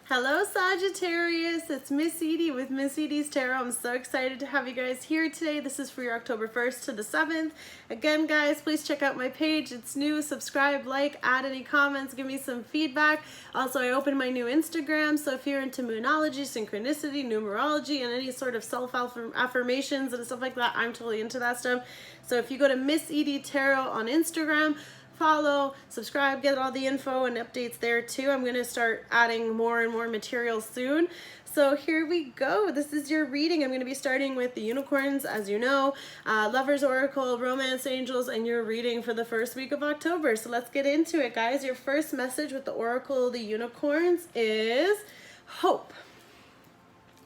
Hello Sagittarius, it's Miss Edie with Miss Edie's Tarot. I'm so excited to have you guys here today. This is for your October 1st to the 7th. Again guys, please check out my page. It's new. Subscribe, like, add any comments, give me some feedback. Also, I opened my new Instagram, so if you're into moonology, synchronicity, numerology, and any sort of self-affirmations and stuff like that, I'm totally into that stuff. So if you go to Miss Edie Tarot on Instagram, follow, subscribe, get all the info and updates there too. I'm going to start adding more and more material soon. So here we go. This is your reading. I'm going to be starting with the unicorns, as you know, Lovers Oracle, Romance Angels, and your reading for the first week of October. So let's get into it, guys. Your first message with the Oracle, the unicorns, is hope.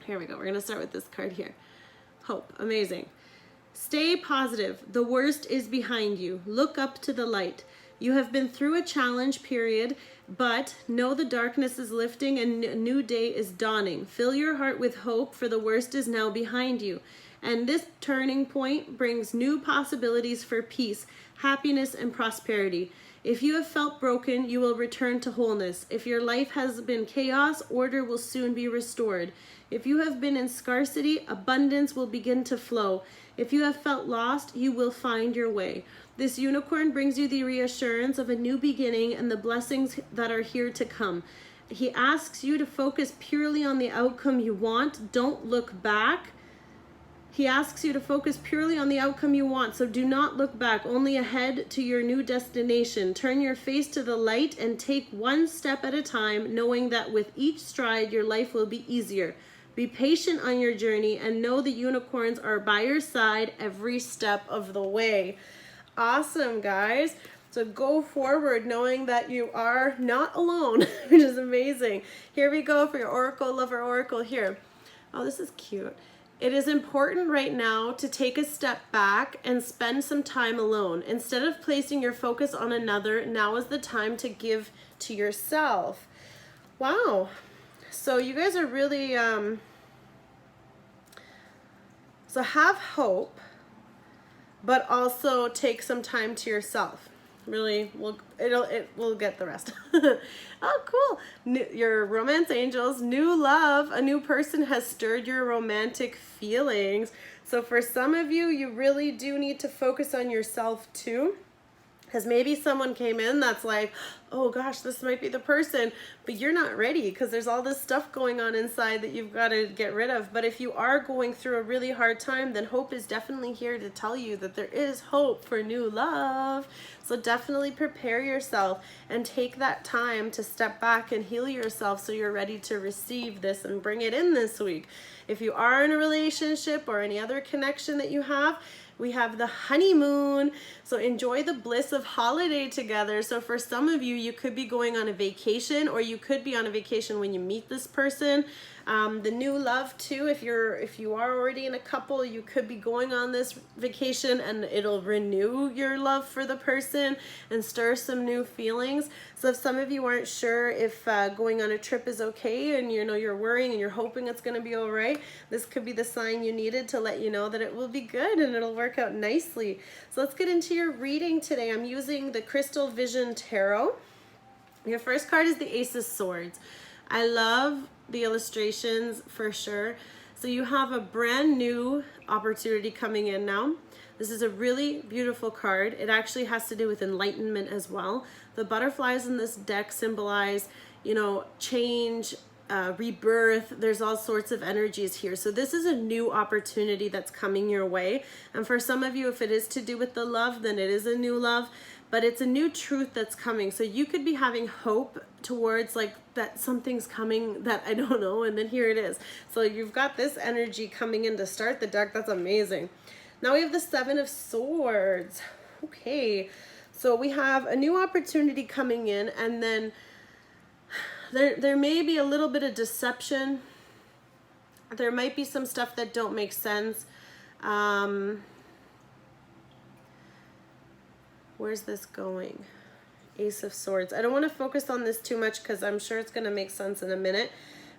Here we go. We're going to start with this card here. Hope. Amazing. Stay positive. The worst is behind you. Look up to the light. You have been through a challenge period, but know the darkness is lifting and a new day is dawning. Fill your heart with hope, for the worst is now behind you. And this turning point brings new possibilities for peace, happiness, and prosperity. If you have felt broken, you will return to wholeness. If your life has been chaos, order will soon be restored. If you have been in scarcity, abundance will begin to flow. If you have felt lost, you will find your way. This unicorn brings you the reassurance of a new beginning and the blessings that are here to come. He asks you to focus purely on the outcome you want. Don't look back. He asks you to focus purely on the outcome you want, so do not look back, only ahead to your new destination. Turn your face to the light and take one step at a time, knowing that with each stride, your life will be easier. Be patient on your journey and know the unicorns are by your side every step of the way. Awesome, guys. So go forward knowing that you are not alone, which is amazing. Here we go for your Oracle, Lover Oracle here. Oh, this is cute. It is important right now to take a step back and spend some time alone. Instead of placing your focus on another, now is the time to give to yourself. Wow. So you guys are really, so have hope, but also take some time to yourself. Really, it will get the rest. Oh, cool. Your romance angels, new love, a new person has stirred your romantic feelings. So for some of you, you really do need to focus on yourself too. Because maybe someone came in that's like, oh gosh, this might be the person, but you're not ready because there's all this stuff going on inside that you've got to get rid of. But if you are going through a really hard time, then hope is definitely here to tell you that there is hope for new love. So definitely prepare yourself and take that time to step back and heal yourself so you're ready to receive this and bring it in this week. If you are in a relationship or any other connection that you have, we have the honeymoon, so enjoy the bliss of holiday together. So for some of you, you could be going on a vacation, or you could be on a vacation when you meet this person. The new love too, if you are already in a couple, you could be going on this vacation and it'll renew your love for the person and stir some new feelings. So if some of you aren't sure if going on a trip is okay, and you're worrying and you're hoping it's going to be all right, this could be the sign you needed to let you know that it will be good and it'll work out nicely. So let's get into your reading today. I'm using the Crystal Vision Tarot. Your first card is the Ace of Swords. I love the illustrations for sure. So you have a brand new opportunity coming in now. This is a really beautiful card. It actually has to do with enlightenment as well. The butterflies in this deck symbolize, change, rebirth. There's all sorts of energies here. So this is a new opportunity that's coming your way. And for some of you, if it is to do with the love, then it is a new love, but it's a new truth that's coming. So you could be having hope towards like that something's coming that I don't know, and then here it is. So you've got this energy coming in to start the deck. That's amazing. Now we have the Seven of Swords. Okay, so we have a new opportunity coming in, and then there may be a little bit of deception. There might be some stuff that don't make sense. Where's this going? Ace of Swords. I don't want to focus on this too much because I'm sure it's going to make sense in a minute.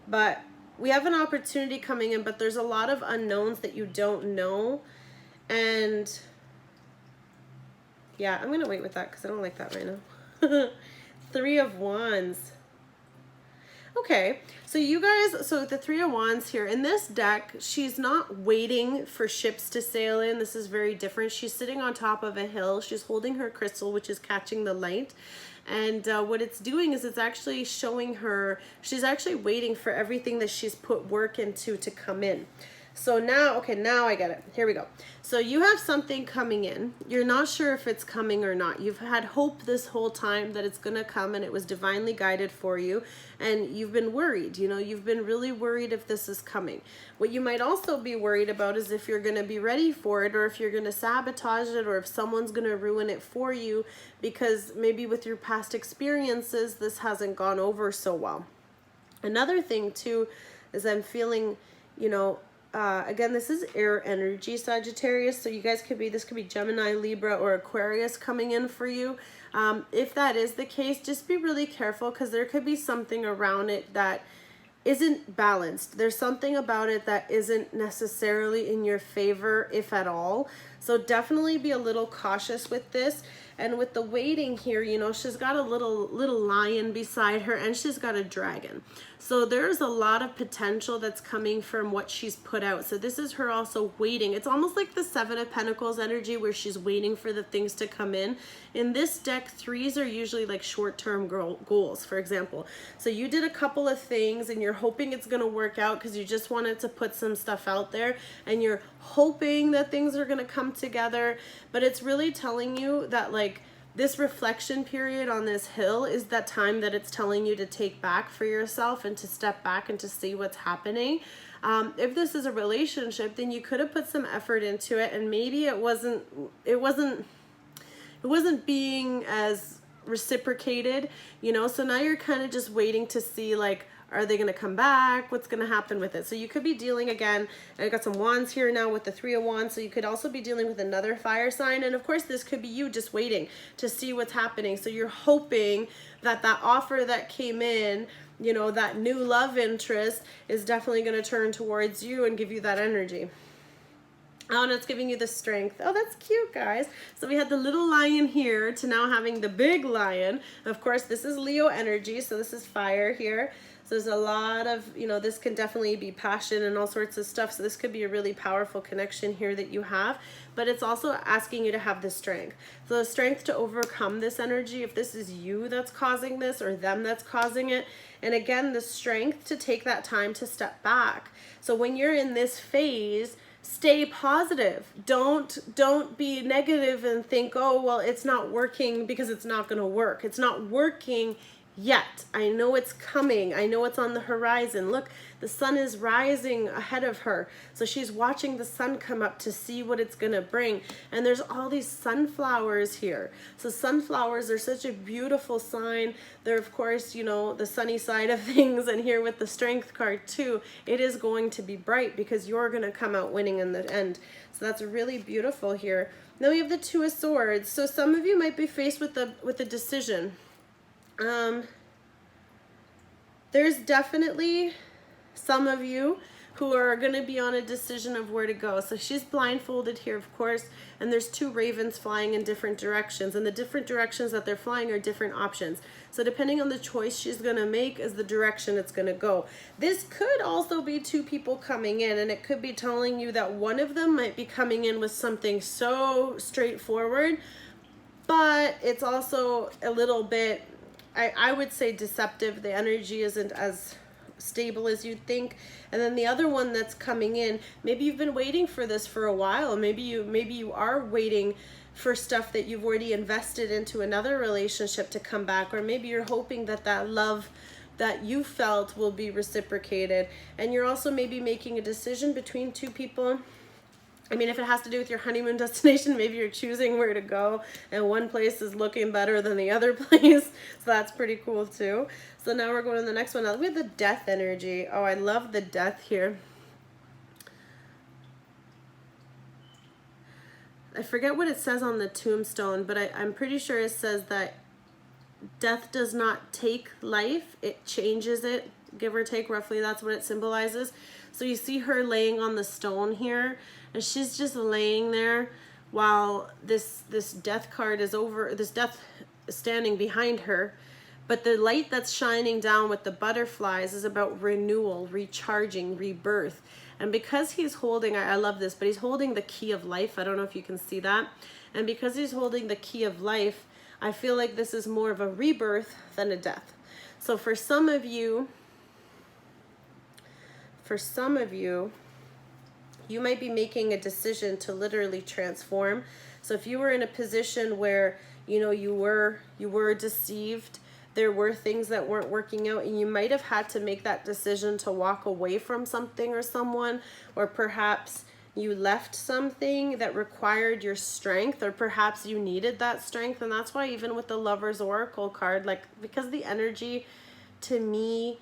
But we have an opportunity coming in, but there's a lot of unknowns that you don't know. And yeah, I'm going to wait with that because I don't like that right now. Three of Wands. Okay, so you guys, so the Three of Wands here, in this deck, she's not waiting for ships to sail in. This is very different. She's sitting on top of a hill. She's holding her crystal, which is catching the light. And what it's doing is it's actually showing her, she's actually waiting for everything that she's put work into to come in. So now, okay, now I get it. Here we go. So you have something coming in. You're not sure if it's coming or not. You've had hope this whole time that it's going to come and it was divinely guided for you. And you've been worried, you know, you've been really worried if this is coming. What you might also be worried about is if you're going to be ready for it, or if you're going to sabotage it, or if someone's going to ruin it for you, because maybe with your past experiences, this hasn't gone over so well. Another thing too is I'm feeling, you know, again, this is air energy, Sagittarius, so you guys could be, this could be Gemini, Libra, or Aquarius coming in for you. If that is the case, just be really careful, because there could be something around it that isn't balanced. There's something about it that isn't necessarily in your favor, if at all. So definitely be a little cautious with this. And with the waiting here, you know, she's got a little lion beside her, and she's got a dragon. So there's a lot of potential that's coming from what she's put out. So this is her also waiting. It's almost like the Seven of Pentacles energy, where she's waiting for the things to come in. In this deck, threes are usually like short-term goals, for example. So you did a couple of things and you're hoping it's going to work out because you just wanted to put some stuff out there, and you're hoping that things are going to come together. But it's really telling you that, like, this reflection period on this hill is that time that it's telling you to take back for yourself and to step back and to see what's happening. If this is a relationship, then you could have put some effort into it, and maybe it wasn't being as reciprocated, you know. So now you're kind of just waiting to see, like, are they going to come back? What's going to happen with it? So you could be dealing, again, I got some wands here now with the Three of Wands. So you could also be dealing with another fire sign. And of course, this could be you just waiting to see what's happening. So you're hoping that that offer that came in, you know, that new love interest is definitely going to turn towards you and give you that energy. Oh, and it's giving you the strength. Oh, that's cute, guys. So we had the little lion here to now having the big lion. Of course, this is Leo energy, so this is fire here. So there's a lot of, you know, this can definitely be passion and all sorts of stuff. So this could be a really powerful connection here that you have. But it's also asking you to have the strength. So the strength to overcome this energy, if this is you that's causing this or them that's causing it. And again, the strength to take that time to step back. So when you're in this phase, stay positive. Don't be negative and think, oh, well, it's not working, because it's not going to work. It's not working yet. I know it's coming. I know it's on the horizon. Look, the sun is rising ahead of her. So she's watching the sun come up to see what it's going to bring. And there's all these sunflowers here. So sunflowers are such a beautiful sign. They're, of course, you know, the sunny side of things. And here with the strength card too, it is going to be bright, because you're going to come out winning in the end. So that's really beautiful here. Now we have the Two of Swords. So some of you might be faced with a decision. There's definitely some of you who are going to be on a decision of where to go. So she's blindfolded here, of course, and there's two ravens flying in different directions, and the different directions that they're flying are different options. So depending on the choice she's going to make is the direction it's going to go. This could also be two people coming in, and it could be telling you that one of them might be coming in with something so straightforward, but it's also a little bit, I would say, deceptive. The energy isn't as stable as you'd think. And then the other one that's coming in, maybe you've been waiting for this for a while. Maybe you are waiting for stuff that you've already invested into another relationship to come back, or maybe you're hoping that that love that you felt will be reciprocated. And you're also maybe making a decision between two people. I mean, if it has to do with your honeymoon destination, maybe you're choosing where to go, and one place is looking better than the other place. So that's pretty cool too. So now we're going to the next one. Now we have the death energy. Oh, I love the death here. I forget what it says on the tombstone, but I'm pretty sure it says that death does not take life, it changes it, give or take, roughly. That's what it symbolizes. So you see her laying on the stone here, and she's just laying there while this death card is over, this death is standing behind her. But the light that's shining down with the butterflies is about renewal, recharging, rebirth. And because he's holding, I love this, but he's holding the key of life. I don't know if you can see that. And because he's holding the key of life, I feel like this is more of a rebirth than a death. So for some of you, you might be making a decision to literally transform. So if you were in a position where, you know, you were deceived, there were things that weren't working out, and you might have had to make that decision to walk away from something or someone, or perhaps you left something that required your strength, or perhaps you needed that strength. And that's why even with the Lover's Oracle card, like, because the energy, to me,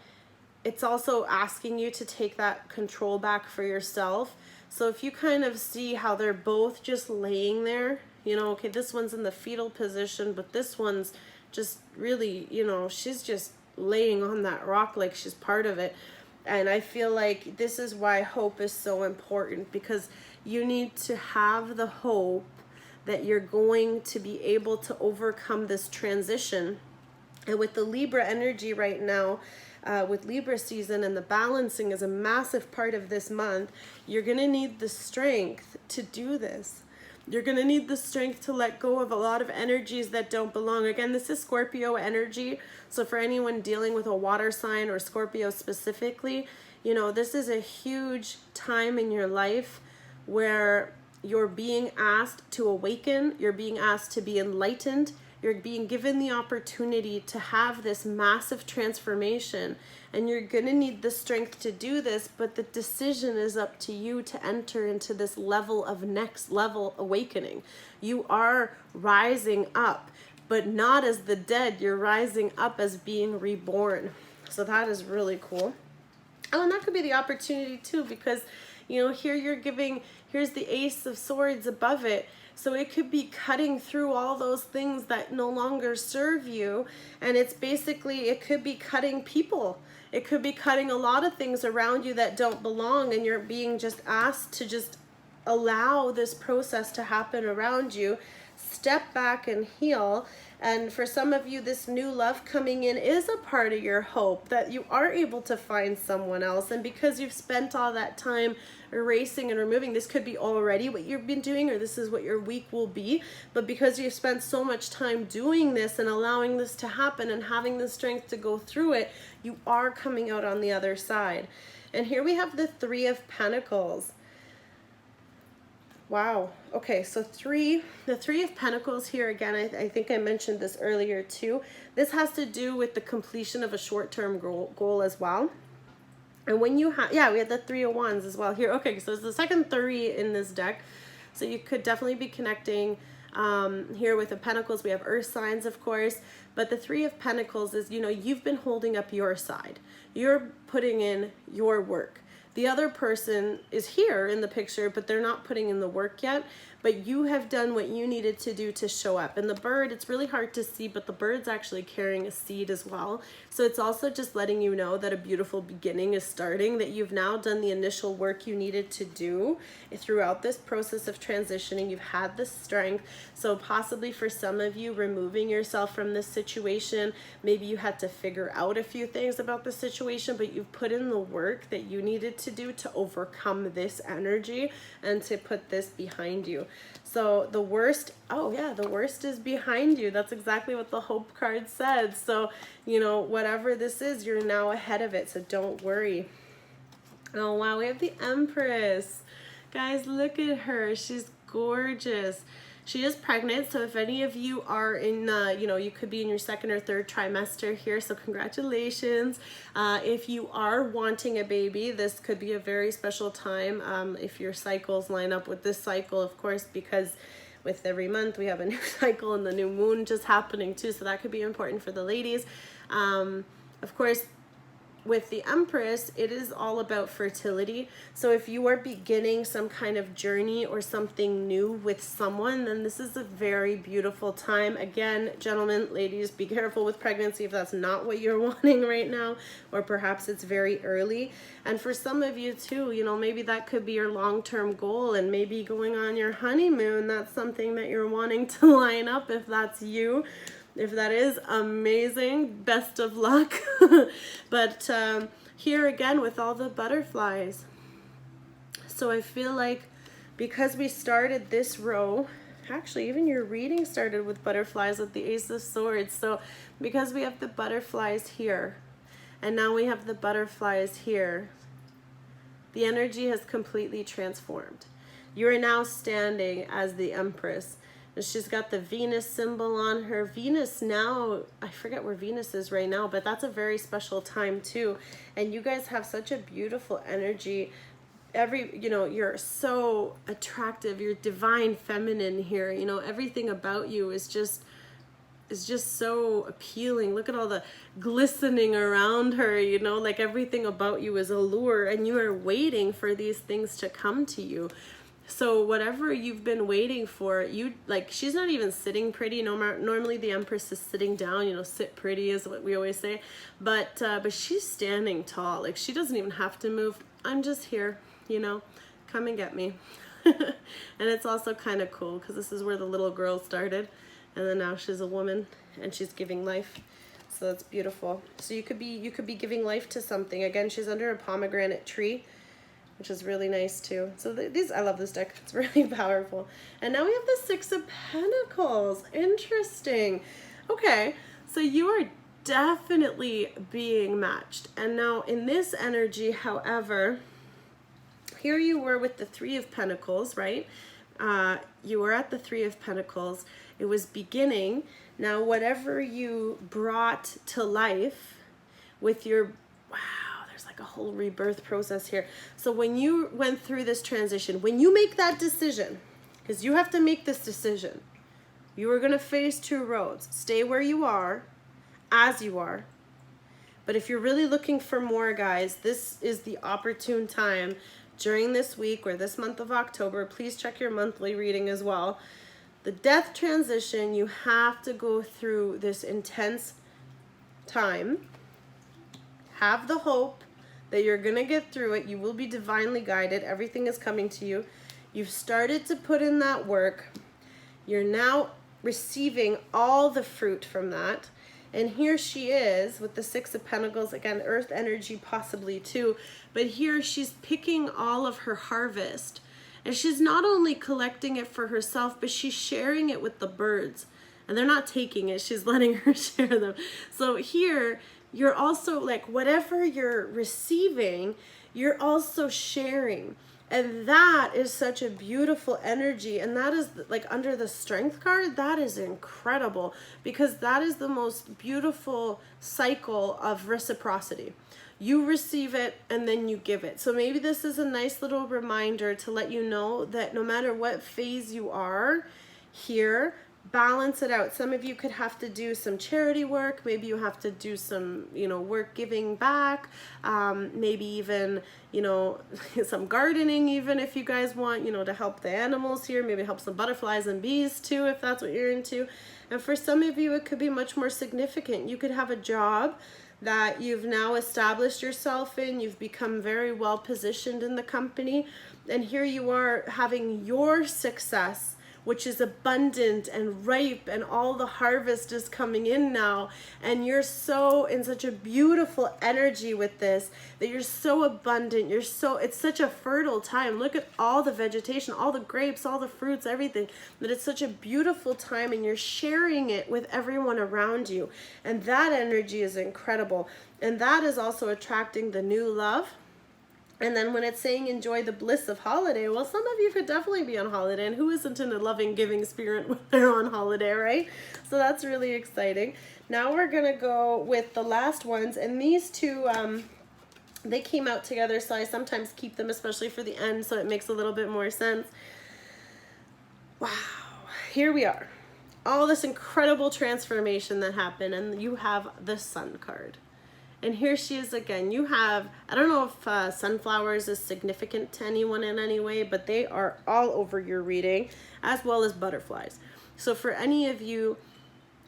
it's also asking you to take that control back for yourself. So if you kind of see how they're both just laying there, you know, okay, this one's in the fetal position, but this one's just really, you know, she's just laying on that rock like she's part of it. And I feel like this is why hope is so important, because you need to have the hope that you're going to be able to overcome this transition. And with the Libra energy right now, with Libra season, and the balancing is a massive part of this month, you're going to need the strength to do this. You're going to need the strength to let go of a lot of energies that don't belong. Again, this is Scorpio energy. So for anyone dealing with a water sign, or Scorpio specifically, you know, this is a huge time in your life where you're being asked to awaken. You're being asked to be enlightened. You're being given the opportunity to have this massive transformation, and you're going to need the strength to do this, but the decision is up to you to enter into this level of next level awakening. You are rising up, but not as the dead. You're rising up as being reborn. So that is really cool. Oh, and that could be the opportunity too, because, you know, here you're giving, here's the Ace of Swords above it. So it could be cutting through all those things that no longer serve you. And it's basically, it could be cutting people. It could be cutting a lot of things around you that don't belong. And you're being just asked to just allow this process to happen around you. Step back and heal. And for some of you, this new love coming in is a part of your hope, that you are able to find someone else. And because you've spent all that time erasing and removing, this could be already what you've been doing, or this is what your week will be, but because you've spent so much time doing this and allowing this to happen and having the strength to go through it, you are coming out on the other side. And here we have the Three of Pentacles. Wow. Okay, so the Three of Pentacles here again, I think I mentioned this earlier too. This has to do with the completion of a short-term goal as well. And when you have, yeah, we had the Three of Wands as well here. Okay, so it's the second three in this deck. So you could definitely be connecting here with the Pentacles. We have Earth signs, of course. But the Three of Pentacles is, you know, you've been holding up your side. You're putting in your work. The other person is here in the picture, but they're not putting in the work yet. But you have done what you needed to do to show up. And the bird, it's really hard to see, but the bird's actually carrying a seed as well. So it's also just letting you know that a beautiful beginning is starting, that you've now done the initial work you needed to do throughout this process of transitioning. You've had the strength. So possibly for some of you, removing yourself from this situation, maybe you had to figure out a few things about the situation, but you've put in the work that you needed to do to overcome this energy and to put this behind you. So the worst, oh yeah, the worst is behind you. That's exactly what the Hope card said. So, you know, whatever this is, you're now ahead of it. So don't worry. Oh wow, we have the Empress. Guys, look at her. She's gorgeous. She is pregnant, so if any of you are in, you know, you could be in your second or third trimester here, so congratulations. If you are wanting a baby, this could be a very special time if your cycles line up with this cycle, of course, because with every month we have a new cycle and the new moon just happening too, so that could be important for the ladies. Of course, with the Empress, it is all about fertility. So if you are beginning some kind of journey or something new with someone, then this is a very beautiful time. Again, gentlemen, ladies, be careful with pregnancy if that's not what you're wanting right now, or perhaps it's very early. And for some of you too, you know, maybe that could be your long-term goal, and maybe going on your honeymoon, that's something that you're wanting to line up if that's you. If that is, amazing, best of luck. But here again with all the butterflies. So I feel like because we started this row, actually even your reading started with butterflies with the Ace of Swords. So because we have the butterflies here, and now we have the butterflies here, the energy has completely transformed. You are now standing as the Empress. And she's got the Venus symbol on her. Venus now, I forget where Venus is right now, but that's a very special time too. And you guys have such a beautiful energy. You're so attractive. You're divine feminine here. You know, everything about you is just so appealing. Look at all the glistening around her, you know, like everything about you is allure, and you are waiting for these things to come to you. So whatever you've been waiting for, she's not even sitting pretty. Normally the Empress is sitting down, you know, sit pretty is what we always say. But she's standing tall. Like, she doesn't even have to move. I'm just here, you know, come and get me. And it's also kind of cool because this is where the little girl started. And then now she's a woman and she's giving life. So that's beautiful. So you could be giving life to something. Again, she's under a pomegranate tree, which is really nice too. So I love this deck. It's really powerful. And now we have the Six of Pentacles. Interesting. Okay, so you are definitely being matched. And now in this energy, however, here you were with the Three of Pentacles, right? You were at the Three of Pentacles. It was beginning. Now, whatever you brought to life with your, wow, there's like a whole rebirth process here. So when you went through this transition, when you make that decision, because you have to make this decision, you are going to face two roads. Stay where you are, as you are. But if you're really looking for more, guys, this is the opportune time during this week or this month of October. Please check your monthly reading as well. The death transition, you have to go through this intense time. Have the hope that you're going to get through it. You will be divinely guided. Everything is coming to you. You've started to put in that work. You're now receiving all the fruit from that. And here she is with the Six of Pentacles, again, earth energy possibly too. But here she's picking all of her harvest. And she's not only collecting it for herself, but she's sharing it with the birds. And they're not taking it, she's letting her share them. So here, you're also like, whatever you're receiving, you're also sharing. And that is such a beautiful energy. And that is like under the Strength card, that is incredible. Because that is the most beautiful cycle of reciprocity. You receive it and then you give it. So maybe this is a nice little reminder to let you know that no matter what phase you are here, balance it out. Some of you could have to do some charity work. Maybe you have to do some, you know, work giving back. Maybe even, you know, some gardening even if you guys want, you know, to help the animals here. Maybe help some butterflies and bees too if that's what you're into. And for some of you, it could be much more significant. You could have a job that you've now established yourself in. You've become very well positioned in the company. And here you are having your success, which is abundant and ripe, and all the harvest is coming in now. And you're so in such a beautiful energy with this, that you're so abundant. It's such a fertile time. Look at all the vegetation, all the grapes, all the fruits, everything, that it's such a beautiful time, and you're sharing it with everyone around you. And that energy is incredible. And that is also attracting the new love. And then when it's saying enjoy the bliss of holiday, well, some of you could definitely be on holiday, and who isn't in a loving, giving spirit when they're on holiday, right? So that's really exciting. Now we're going to go with the last ones, and these two, they came out together, so I sometimes keep them, especially for the end, so it makes a little bit more sense. Wow, here we are. All this incredible transformation that happened, and you have the Sun card. And here she is again. You have, I don't know if sunflowers is significant to anyone in any way, but they are all over your reading, as well as butterflies. So for any of you,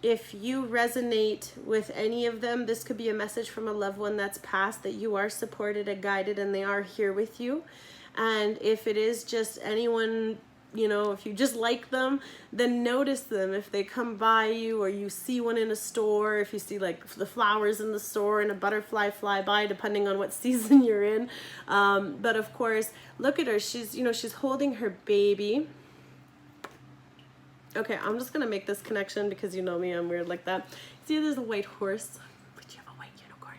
if you resonate with any of them, this could be a message from a loved one that's passed, that you are supported and guided, and they are here with you. And if it is just anyone you know, if you just like them, then notice them if they come by you, or you see one in a store, if you see like the flowers in the store and a butterfly fly by, depending on what season you're in. But of course, look at her. She's, you know, she's holding her baby. Okay, I'm just gonna make this connection because you know me, I'm weird like that. See, there's a white horse, but you have a white unicorn.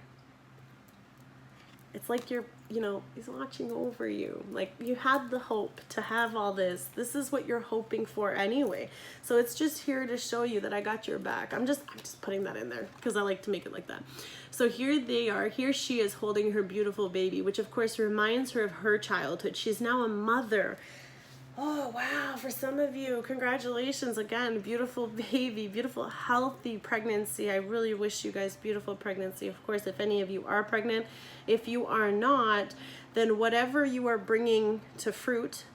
It's like you're, you know, he's watching over you. Like, you had the hope to have all this. This is what you're hoping for anyway. So it's just here to show you that I got your back. I'm just putting that in there because I like to make it like that. So here they are. Here she is holding her beautiful baby, which of course reminds her of her childhood. She's now a mother. Oh, wow. For some of you, congratulations again. Beautiful baby, beautiful, healthy pregnancy. I really wish you guys beautiful pregnancy. Of course, if any of you are pregnant, if you are not, then whatever you are bringing to fruit,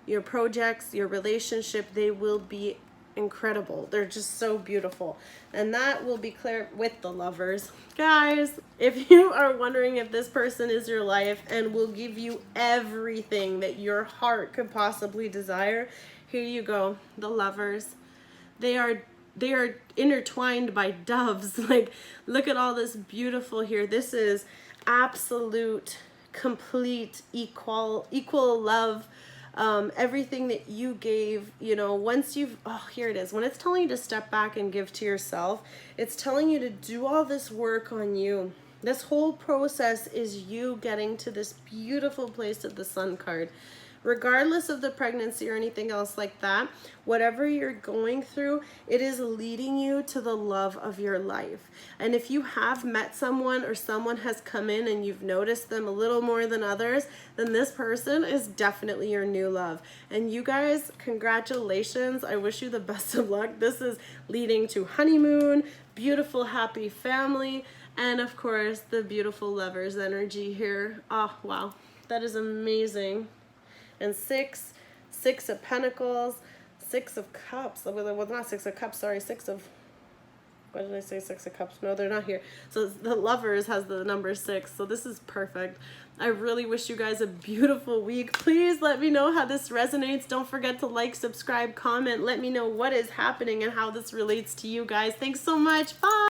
your projects, your relationship, they will be incredible. They're just so beautiful. And that will be clear with the lovers. Guys, if you are wondering if this person is your life and will give you everything that your heart could possibly desire, here you go. The lovers. They are intertwined by doves. Like, look at all this beautiful here. This is absolute, complete, equal love. Everything that you gave, you know, once you've, oh, here it is. When it's telling you to step back and give to yourself, it's telling you to do all this work on you. This whole process is you getting to this beautiful place of the Sun card. Regardless of the pregnancy or anything else like that, whatever you're going through, it is leading you to the love of your life. And if you have met someone, or someone has come in and you've noticed them a little more than others, then this person is definitely your new love. And you guys, congratulations. I wish you the best of luck. This is leading to honeymoon, beautiful, happy family, and of course, the beautiful lovers energy here. Oh, wow. That is amazing. And six of pentacles, 6 of cups. Well, not 6 of cups, sorry, 6 of, what did I say, 6 of cups? No, they're not here. So the lovers has the number 6. So this is perfect. I really wish you guys a beautiful week. Please let me know how this resonates. Don't forget to like, subscribe, comment. Let me know what is happening and how this relates to you guys. Thanks so much. Bye.